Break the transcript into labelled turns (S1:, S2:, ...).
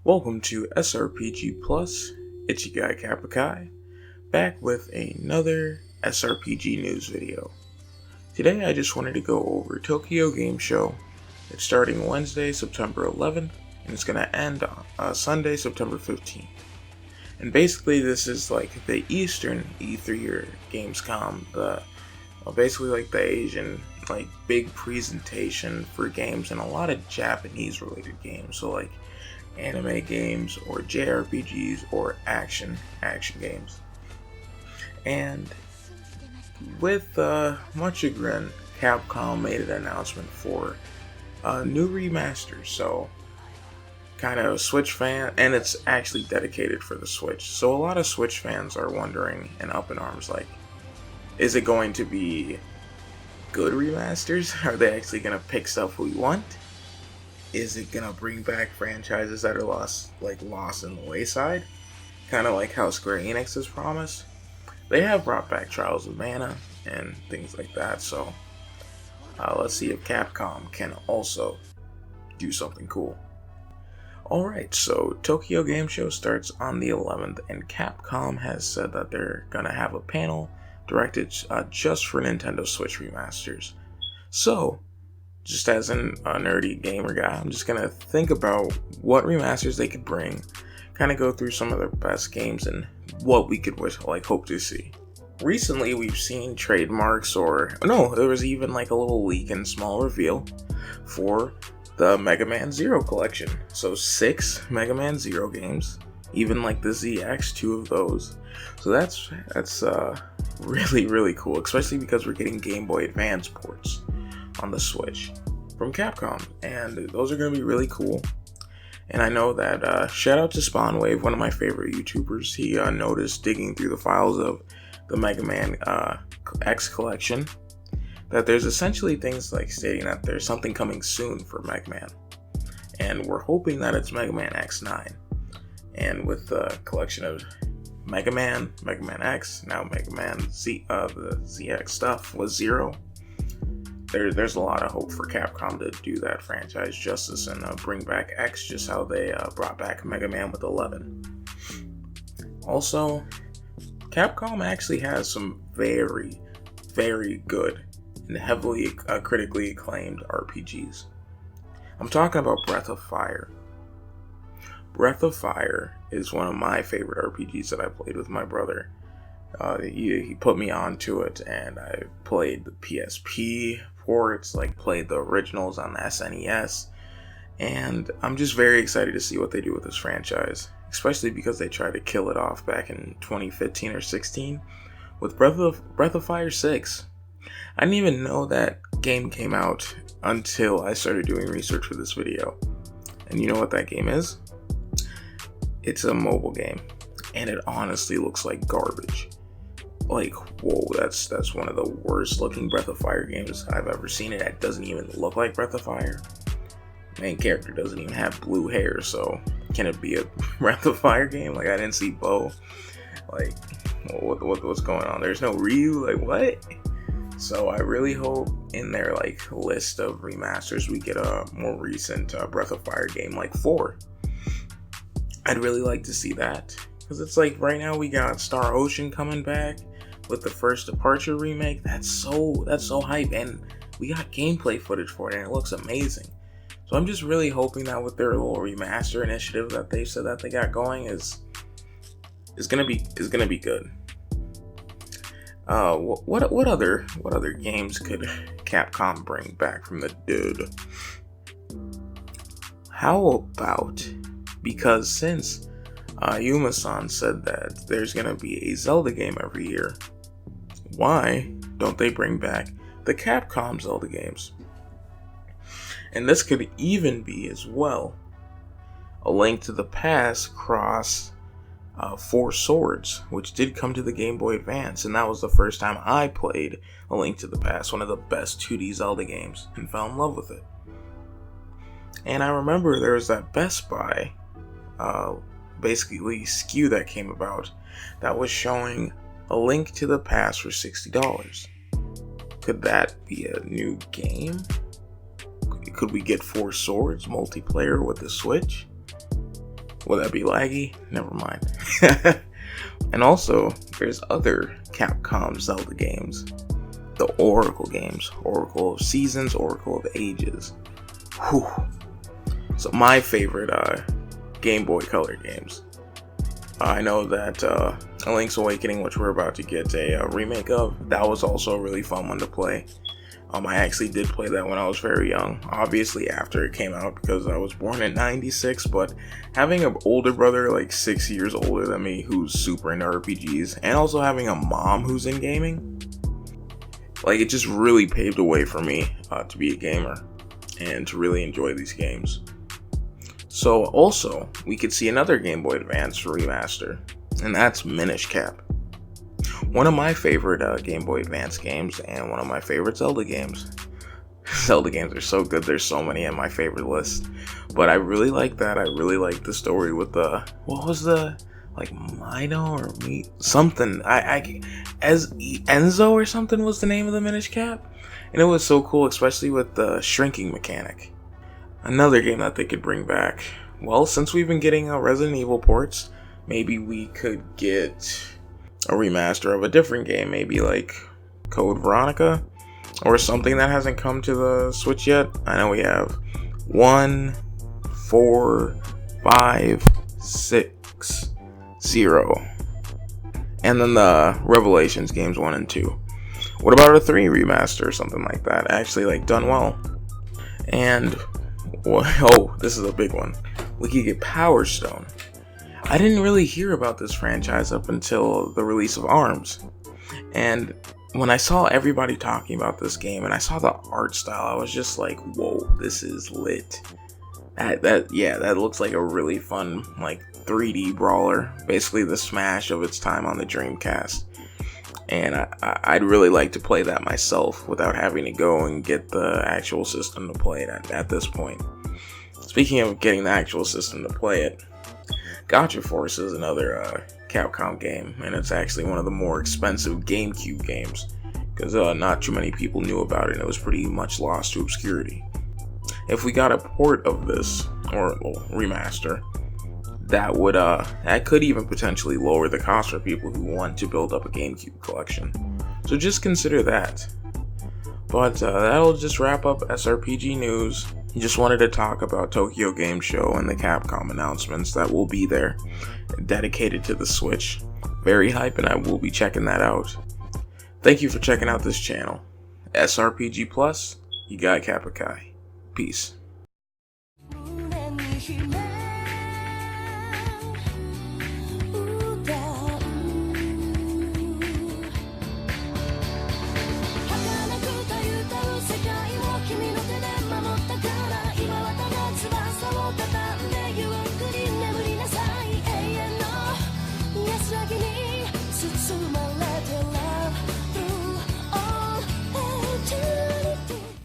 S1: Welcome to SRPG Plus. It's your guy Kappa Kai, back with another SRPG news video. Today I just wanted to go over Tokyo Game Show. It's starting Wednesday, September 11th, and it's going to end on Sunday, September 15th. And basically this is like the Eastern E3 or Gamescom, basically like the Asian big presentation for games and a lot of Japanese related games. So like anime games or JRPGs or action games. And with much chagrin, Capcom made an announcement for new remasters. So kind of Switch fan, and it's actually dedicated for the Switch. So a lot of Switch fans are wondering and up in arms like, is it going to be good remasters? Are they actually going to pick stuff we want? Is it gonna bring back franchises that are lost in the wayside? Kind of like how Square Enix has promised. They have brought back Trials of Mana and things like that, so let's see if Capcom can also do something cool. Alright, so Tokyo Game Show starts on the 11th, and Capcom has said that they're gonna have a panel directed just for Nintendo Switch remasters. So, just as a nerdy gamer guy, I'm just gonna think about what remasters they could bring, kind of go through some of their best games and what we could hope to see. Recently, we've seen trademarks, there was even a little leak and small reveal for the Mega Man Zero collection. So 6 Mega Man Zero games, even the ZX, 2 of those. So that's really cool, especially because we're getting Game Boy Advance ports on the Switch from Capcom, and those are going to be really cool. And I know that shout out to Spawnwave, one of my favorite YouTubers. He noticed digging through the files of the Mega Man X collection that there's essentially things stating that there's something coming soon for Mega Man, and we're hoping that it's Mega Man X9. And with the collection of Mega Man X, now Mega Man Z, the ZX stuff was Zero. There's a lot of hope for Capcom to do that franchise justice and bring back X just how they brought back Mega Man with 11. Also, Capcom actually has some very good and heavily critically acclaimed RPGs. I'm talking about Breath of Fire. Breath of Fire is one of my favorite RPGs that I played with my brother. He put me onto it, and I played the PSP ports, played the originals on the SNES, and I'm just very excited to see what they do with this franchise, especially because they tried to kill it off back in 2015 or 16 with Breath of Fire 6. I didn't even know that game came out until I started doing research for this video. And you know what that game is? It's a mobile game, and it honestly looks like garbage. Whoa, that's one of the worst looking Breath of Fire games I've ever seen. It doesn't even look like Breath of Fire. Main character doesn't even have blue hair, so can it be a Breath of Fire game? I didn't see Bo. What's going on? There's no Ryu. What? So I really hope in their list of remasters we get a more recent Breath of Fire game like 4. I'd really like to see that, because it's right now we got Star Ocean coming back with the First Departure remake. That's so hype, and we got gameplay footage for it, and it looks amazing. So I'm just really hoping that with their little remaster initiative that they said that they got going is gonna be good. What other games could Capcom bring back from the dead? How about, because since Yuma-san said that there's gonna be a Zelda game every year, why don't they bring back the Capcom Zelda games? And this could even be as well A Link to the Past cross Four Swords, which did come to the Game Boy Advance, and that was the first time I played A Link to the Past, one of the best 2D Zelda games, and fell in love with it. And I remember there was that Best Buy basically SKU that came about that was showing A Link to the Past for $60. Could that be a new game? Could we get Four Swords multiplayer with the Switch? Will that be laggy? Never mind. And also, there's other Capcom Zelda games. The Oracle games. Oracle of Seasons, Oracle of Ages. Whew. So my favorite Game Boy Color games. I know that Link's Awakening, which we're about to get a remake of, that was also a really fun one to play. I actually did play that when I was very young, obviously after it came out because I was born in '96, but having an older brother like 6 years older than me who's super into RPGs, and also having a mom who's in gaming, like it just really paved the way for me to be a gamer and to really enjoy these games. So also, we could see another Game Boy Advance remaster, and that's Minish Cap. One of my favorite Game Boy Advance games, and one of my favorite Zelda games. Zelda games are so good, there's so many on my favorite list. But I really like that. I really like the story with the, what was the, like Mido or me, something. Enzo or something was the name of the Minish Cap. And it was so cool, especially with the shrinking mechanic. Another game that they could bring back. Well, since we've been getting Resident Evil ports, maybe we could get a remaster of a different game, maybe like Code Veronica or something that hasn't come to the Switch yet. I know we have 1, 4, 5, 6, 0, and then the Revelations games 1 and 2. What about a 3 remaster or something like that? Actually, like done well. And oh, this is a big one. We could get Power Stone. I didn't really hear about this franchise up until the release of ARMS. And when I saw everybody talking about this game and I saw the art style, I was just like, whoa, this is lit. That looks like a really fun, like 3D brawler. Basically the Smash of its time on the Dreamcast. And I'd really like to play that myself without having to go and get the actual system to play it at this point. Speaking of getting the actual system to play it, Gotcha Force is another Capcom game, and it's actually one of the more expensive GameCube games because not too many people knew about it and it was pretty much lost to obscurity. If we got a port of this, or remaster, that could even potentially lower the cost for people who want to build up a GameCube collection. So just consider that. But that'll just wrap up SRPG news. Just wanted to talk about Tokyo Game Show and the Capcom announcements that will be there, dedicated to the Switch. Very hype, and I will be checking that out. Thank you for checking out this channel. SRPG Plus, you got Kappa Kai. Peace.
S2: Yes, I can eat,